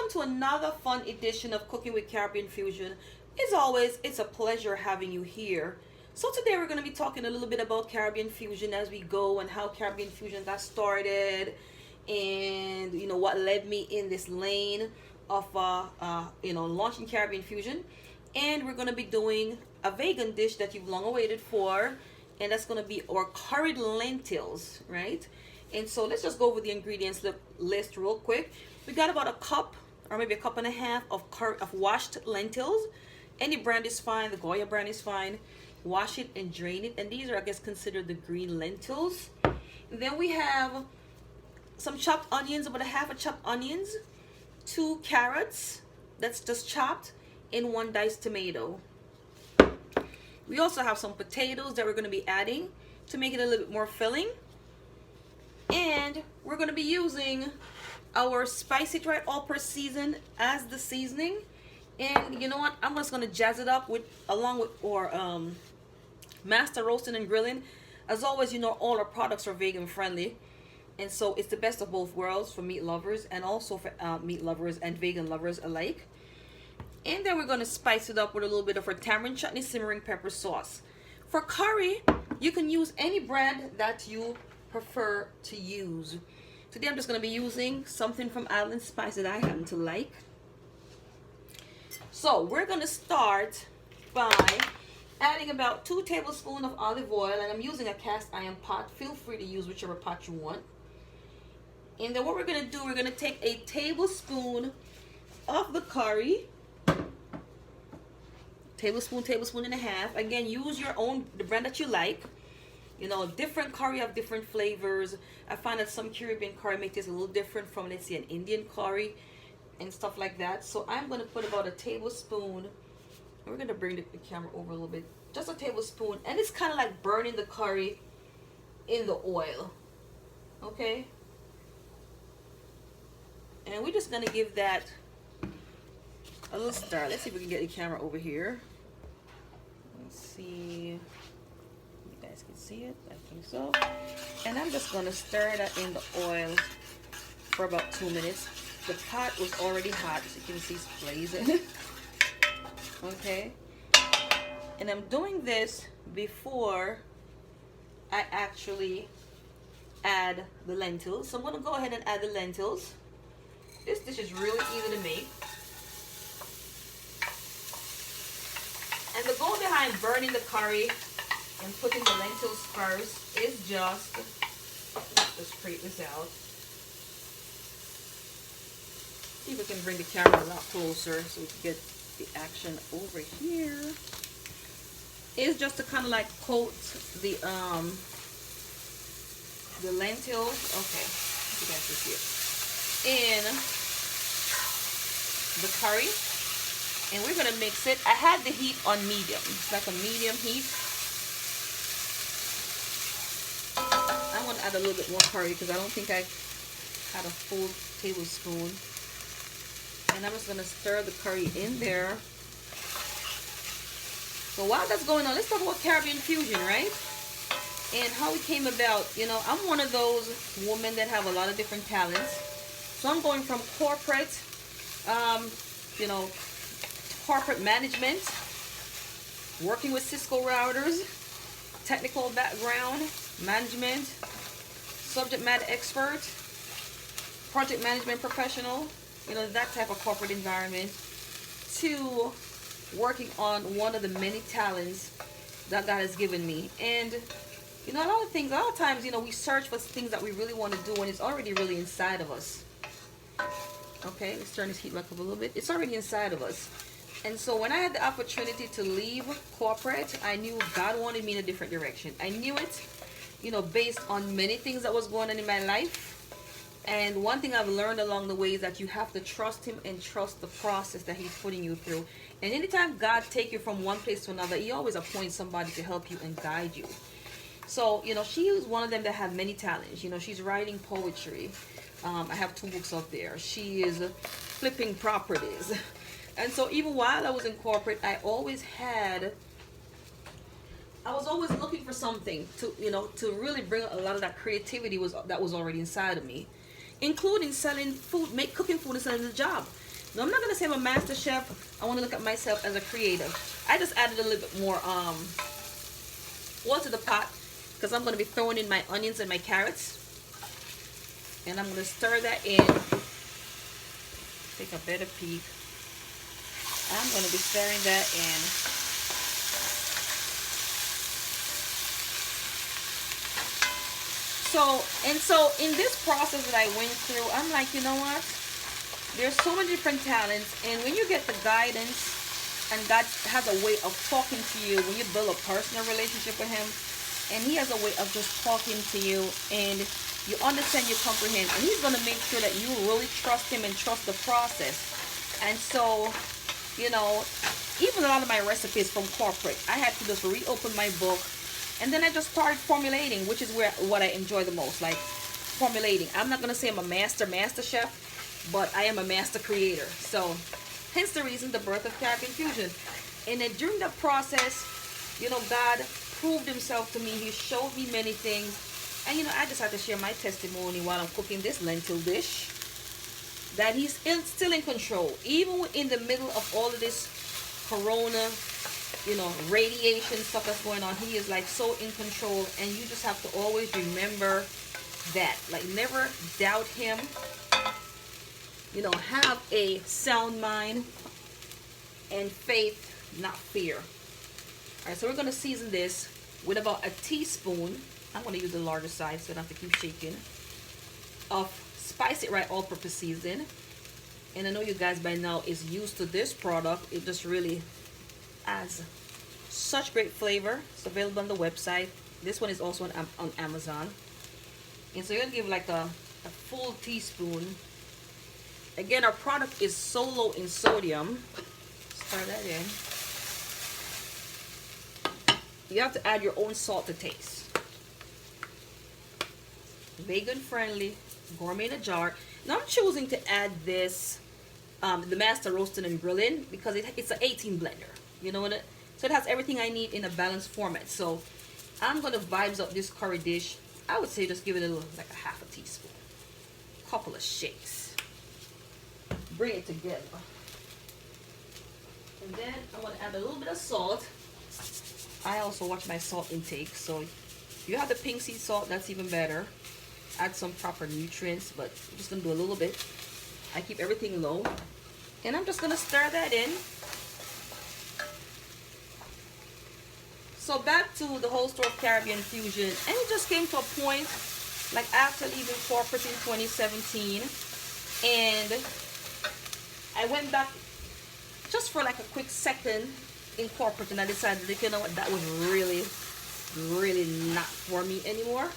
welcome to another fun edition of Cooking with Caribbean Fusion. As always, it's a pleasure having you here. So today we're going to be talking a little bit about Caribbean Fusion as we go and how Caribbean Fusion got started and what led me in this lane of launching Caribbean Fusion. And we're going to be doing a vegan dish that you've long awaited for, and that's going to be our curried lentils, right? And so let's just go over the ingredients list real quick. We got about a cup or maybe a cup and a half of washed lentils. Any brand is fine. The Goya brand is fine. Wash it and drain it. And these are, I guess, considered the green lentils. And then we have some chopped onions, about a half a chopped onions, 2 carrots that's just chopped, and 1 diced tomato. We also have some potatoes that we're going to be adding to make it a little bit more filling. And we're going to be using our Spicy Right All-Purpose season as the seasoning. And you know what? I'm just going to jazz it up along with our master roasting and grilling. As always, all our products are vegan friendly. And so it's the best of both worlds for meat lovers and also for meat lovers and vegan lovers alike. And then we're going to spice it up with a little bit of our tamarind chutney simmering pepper sauce. For curry, you can use any brand that you prefer to use. Today I'm just going to be using something from Island Spice that I happen to like. So we're going to start by adding about 2 tablespoons of olive oil, and I'm using a cast iron pot. Feel free to use whichever pot you want. And then what we're going to do, we're going to take a tablespoon of the curry. Tablespoon and a half. Again, use the brand that you like. Different curry have different flavors. I find that some Caribbean curry may taste a little different from, let's say, an Indian curry and stuff like that. So I'm going to put about a tablespoon. And we're going to bring the camera over a little bit. Just a tablespoon. And it's kind of like burning the curry in the oil. Okay? And we're just going to give that a little stir. Let's see if we can get the camera over here. Let's see. You guys can see it. I think so. And I'm just going to stir that in the oil for about 2 minutes. The pot was already hot, as you can see, it's blazing. Okay. And I'm doing this before I actually add the lentils. So I'm going to go ahead and add the lentils. This dish is really easy to make. And the goal behind burning the curry and putting the lentils first is just scrape this out. See if we can bring the camera a lot closer so we can get the action over here. It's just to kind of like coat the lentils. Okay, you guys can see it in the curry. And we're going to mix it. I had the heat on medium. It's like a medium heat. I want to add a little bit more curry because I don't think I had a full tablespoon. And I'm just going to stir the curry in there. So while that's going on, let's talk about Caribbean Fusion, right? And how it came about. I'm one of those women that have a lot of different talents. So I'm going from corporate, corporate management, working with Cisco routers, technical background, management, subject matter expert, project management professional, that type of corporate environment, to working on one of the many talents that God has given me. And a lot of times, we search for things that we really want to do, and it's already really inside of us. Okay, let's turn this heat back up a little bit. It's already inside of us. And so when I had the opportunity to leave corporate, I knew God wanted me in a different direction. I knew it, based on many things that was going on in my life. And one thing I've learned along the way is that you have to trust Him and trust the process that He's putting you through. And anytime God takes you from one place to another, He always appoints somebody to help you and guide you. So, she is one of them that have many talents. She's writing poetry. I have 2 books up there. She is flipping properties. And so even while I was in corporate, I was always looking for something to really bring a lot of that creativity that was already inside of me, including selling food, cooking food and selling the job. No, I'm not gonna say I'm a master chef. I want to look at myself as a creative. I just added a little bit more oil to the pot because I'm gonna be throwing in my onions and my carrots, and I'm gonna stir that in. Take a better peek. I'm gonna be stirring that in. So in this process that I went through, I'm like, you know what? There's so many different talents, and when you get the guidance, and God has a way of talking to you, when you build a personal relationship with Him, and He has a way of just talking to you, and you understand, you comprehend, and He's gonna make sure that you really trust Him and trust the process. And so, you know, even a lot of my recipes from corporate, I had to just reopen my book. And then I just started formulating, which is what I enjoy the most, like formulating. I'm not going to say I'm a master chef, but I am a master creator. So, hence the reason, the birth of Caribbean Fusion. And then during that process, you know, God proved Himself to me. He showed me many things. And, you know, I just had to share my testimony while I'm cooking this lentil dish, that He's still in control. Even in the middle of all of this corona, you know, radiation stuff that's going on, He is like so in control. And you just have to always remember that, like, never doubt Him. You know, have a sound mind and faith, not fear. All right, so we're going to season this with about a teaspoon. I'm going to use the larger size so I don't have to keep shaking, of Spice It Right all-purpose season. And I know you guys by now is used to this product. It just really adds such great flavor. It's available on the website. This one is also on Amazon. And so you're going to give like a full teaspoon. Again, our product is so low in sodium. Stir that in. You have to add your own salt to taste. Vegan friendly, gourmet in a jar. Now I'm choosing to add this, the Master Roasting and Grilling, because it's an 18 blender. You know what? So it has everything I need in a balanced format. So I'm going to vibes up this curry dish. I would say just give it a little, like a half a teaspoon. Couple of shakes. Bring it together. And then I'm going to add a little bit of salt. I also watch my salt intake. So if you have the pink sea salt, that's even better. Add some proper nutrients, but I'm just going to do a little bit. I keep everything low. And I'm just going to stir that in. So back to the whole story of Caribbean Fusion. And it just came to a point, like after leaving corporate in 2017. And I went back just for like a quick second in corporate, and I decided that, you know what, that was really, really not for me anymore.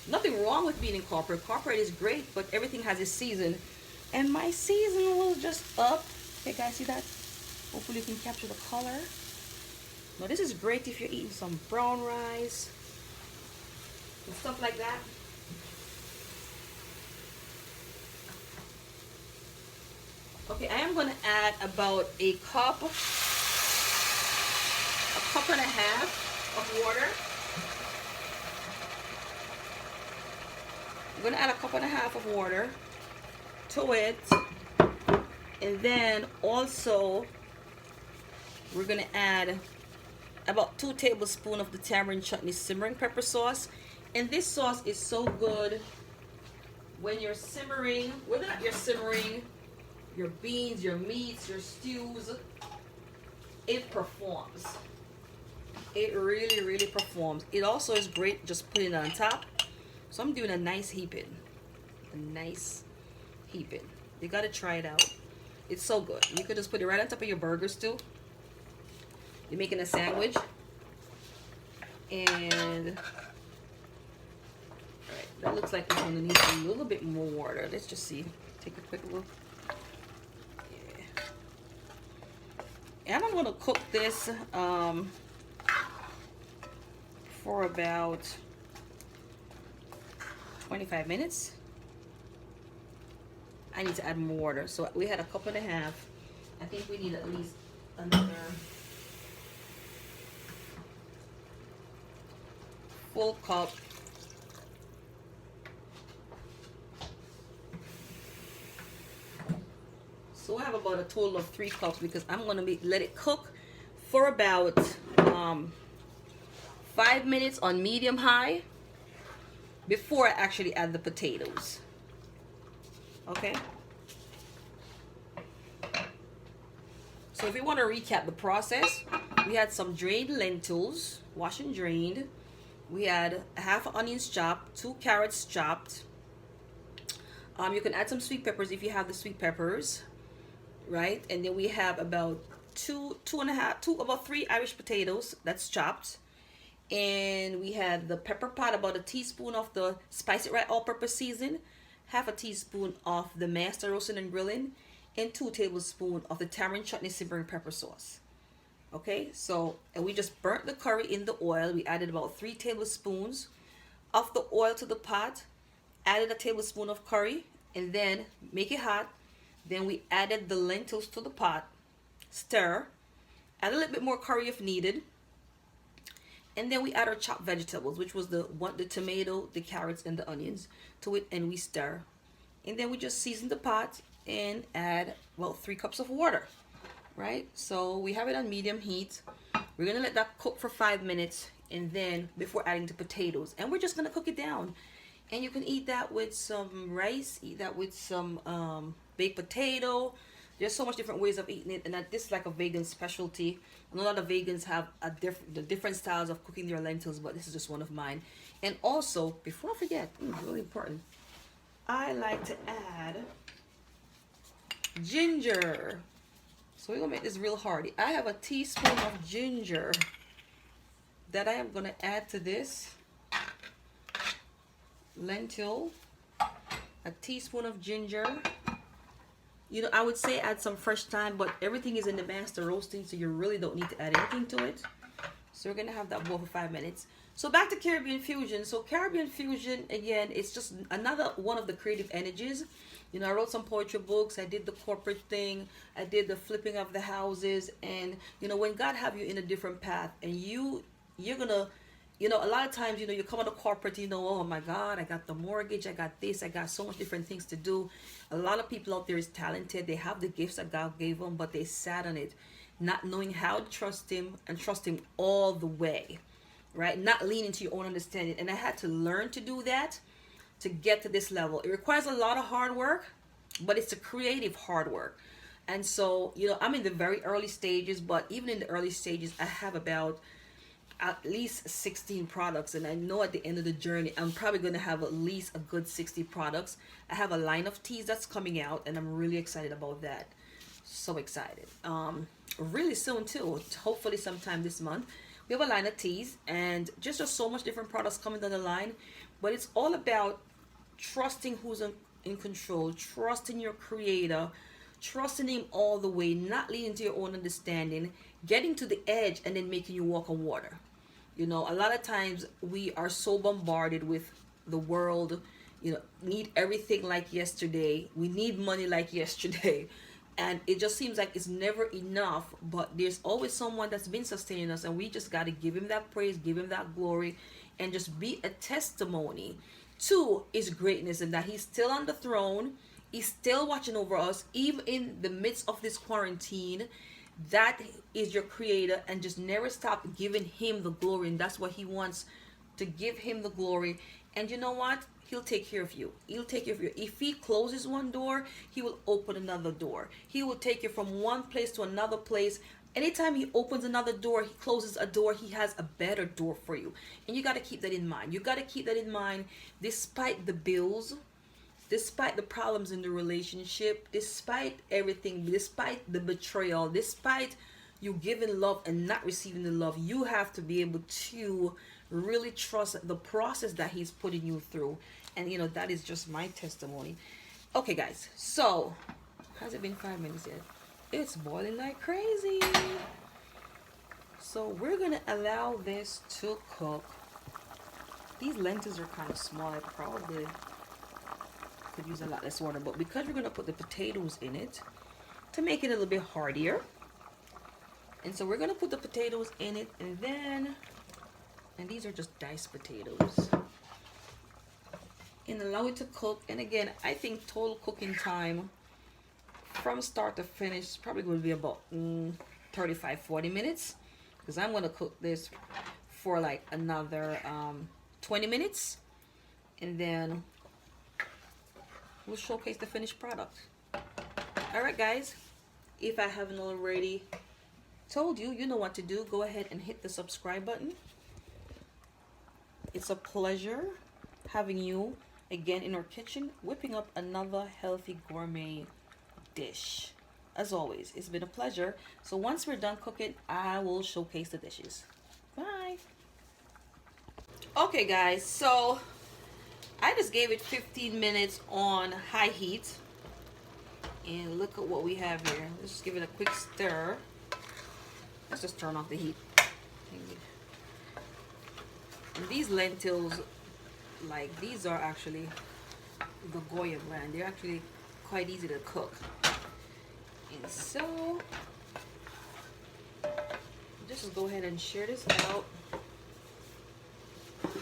Nothing wrong with being in corporate. Corporate is great, but everything has its season. And my season was just up. Okay, guys, see that? Hopefully you can capture the color. Now, this is great if you're eating some brown rice and stuff like that. Okay, I am going to add about a cup and a half of water. I'm going to add a cup and a half of water to it. And then also, we're going to add about 2 tablespoons of the tamarind chutney simmering pepper sauce. And this sauce is so good when you're simmering, whether or not you're simmering your beans, your meats, your stews, it performs. It really, really performs. It also is great just putting it on top. So I'm doing a nice heaping. A nice heaping. You gotta try it out. It's so good. You could just put it right on top of your burgers too. You're making a sandwich. And alright, that looks like it's gonna need a little bit more water. Let's just see. Take a quick look. Yeah. And I'm gonna cook this for about 25 minutes. I need to add more water. So we had a cup and a half. I think we need at least another full cup. So I have about a total of 3 cups because I'm gonna let it cook for about 5 minutes on medium high before I actually add the potatoes. Okay. So if you want to recap the process, we had some drained lentils, washed and drained. We had half onions chopped, 2 carrots chopped. You can add some sweet peppers if you have the sweet peppers, right? And then we have about about 3 Irish potatoes that's chopped. And we had the pepper pot, about a teaspoon of the spicy red all-purpose season, half a teaspoon of the master roasting and grilling, and 2 tablespoons of the tamarind chutney simmering pepper sauce. Okay, so and we just burnt the curry in the oil. We added about 3 tablespoons of the oil to the pot, added a tablespoon of curry, and then make it hot. Then we added the lentils to the pot, stir, add a little bit more curry if needed, and then we add our chopped vegetables, which was the tomato, the carrots, and the onions to it, and we stir. And then we just season the pot and add about 3 cups of water, right? So we have it on medium heat. We're gonna let that cook for 5 minutes, and then before adding the potatoes, and we're just gonna cook it down. And you can eat that with some rice, eat that with some baked potato. There's so much different ways of eating it, and this is like a vegan specialty. And a lot of vegans have the different styles of cooking their lentils, but this is just one of mine. And also, before I forget, really important, I like to add ginger. So we're gonna make this real hearty. I have a teaspoon of ginger that I am gonna add to this lentil. A teaspoon of ginger. You know, I would say add some fresh thyme, but everything is in the master roasting, so you really don't need to add anything to it. So we're gonna have that boil for 5 minutes. So back to Caribbean Fusion. So Caribbean Fusion, again, it's just another one of the creative energies. You know, I wrote some poetry books, I did the corporate thing, I did the flipping of the houses, and you know, when God have you in a different path, and you're gonna, you know, a lot of times, you know, you come out of corporate, you know, oh my God, I got the mortgage, I got this, I got so much different things to do. A lot of people out there is talented, they have the gifts that God gave them, but they sat on it, not knowing how to trust Him and trust Him all the way, right? Not leaning to your own understanding. And I had to learn to do that to get to this level. It requires a lot of hard work, but it's a creative hard work. And so, you know, I'm in the very early stages, but even in the early stages, I have about at least 16 products, and I know at the end of the journey I'm probably going to have at least a good 60 products. I have a line of teas that's coming out, and I'm really excited about that. So excited. Really soon too, hopefully sometime this month, we have a line of teas, and just so much different products coming down the line. But it's all about trusting who's in control, trusting your creator, trusting Him all the way, not leaning to your own understanding, getting to the edge and then making you walk on water. You know, a lot of times we are so bombarded with the world, you know, need everything like yesterday. We need money like yesterday. And it just seems like it's never enough, but there's always someone that's been sustaining us, and we just got to give Him that praise, give Him that glory, and just be a testimony to His greatness, and that He's still on the throne. He's still watching over us, even in the midst of this quarantine. That is your creator, and just never stop giving Him the glory. And that's what He wants, to give Him the glory. And you know what? He'll take care of you. He'll take care of you. If He closes one door, He will open another door. He will take you from one place to another place. Anytime He opens another door, He closes a door, He has a better door for you. And you got to keep that in mind. You got to keep that in mind, despite the bills, despite the problems in the relationship, despite everything, despite the betrayal, despite you giving love and not receiving the love, you have to be able to really trust the process that He's putting you through. And you know, that is just my testimony. Okay guys, so has it been 5 minutes yet? It's boiling like crazy. So we're gonna allow this to cook. These lentils are kind of small. I probably could use a lot less water, but because we're gonna put the potatoes in it to make it a little bit heartier, and so we're gonna put the potatoes in it, and these are just diced potatoes, and allow it to cook. And again, I think total cooking time from start to finish, it's probably going to be about 35-40 minutes, because I'm going to cook this for like another 20 minutes, and then we'll showcase the finished product. All right, guys, if I haven't already told you, you know what to do. Go ahead and hit the subscribe button. It's a pleasure having you again in our kitchen, whipping up another healthy gourmet dish. As always, it's been a pleasure. So once we're done cooking, I will showcase the dishes. Bye. Okay, guys, so I just gave it 15 minutes on high heat, and look at what we have here. Let's just give it a quick stir. Let's just turn off the heat. And these lentils, like, these are actually the Goya brand. They're actually quite easy to cook. And so just go ahead and share this out. Alright,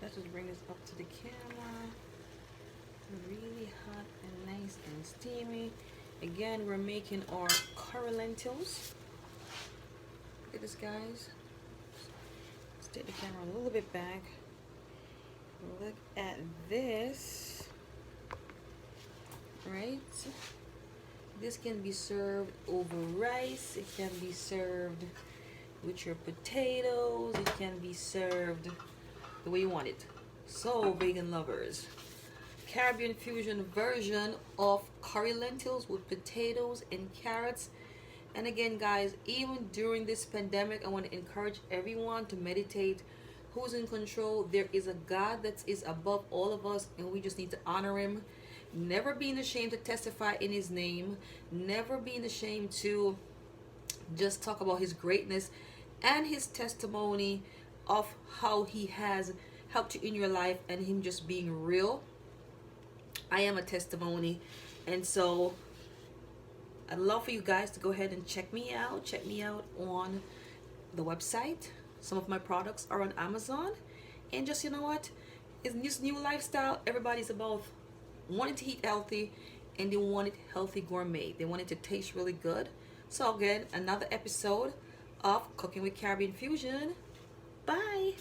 let's just bring this up to the camera. Really hot and nice and steamy. Again, we're making our curry lentils. Look at this, guys. Let's take the camera a little bit back. Look at this. Right? This can be served over rice. It can be served with your potatoes. It can be served the way you want it. So, vegan lovers, Caribbean fusion version of curry lentils with potatoes and carrots. And again, guys, even during this pandemic, I want to encourage everyone to meditate. Who's in control? There is a God that is above all of us, and we just need to honor him. Never being ashamed to testify in his name. Never being ashamed to just talk about his greatness and his testimony of how he has helped you in your life, and him just being real. I am a testimony, and so I'd love for you guys to go ahead and check me out. Check me out on the website. Some of my products are on Amazon. And just, you know what? It's this new lifestyle. Everybody's about wanting to eat healthy, and they want it healthy gourmet. They want it to taste really good. So again, another episode of Cooking with Caribbean Fusion. Bye.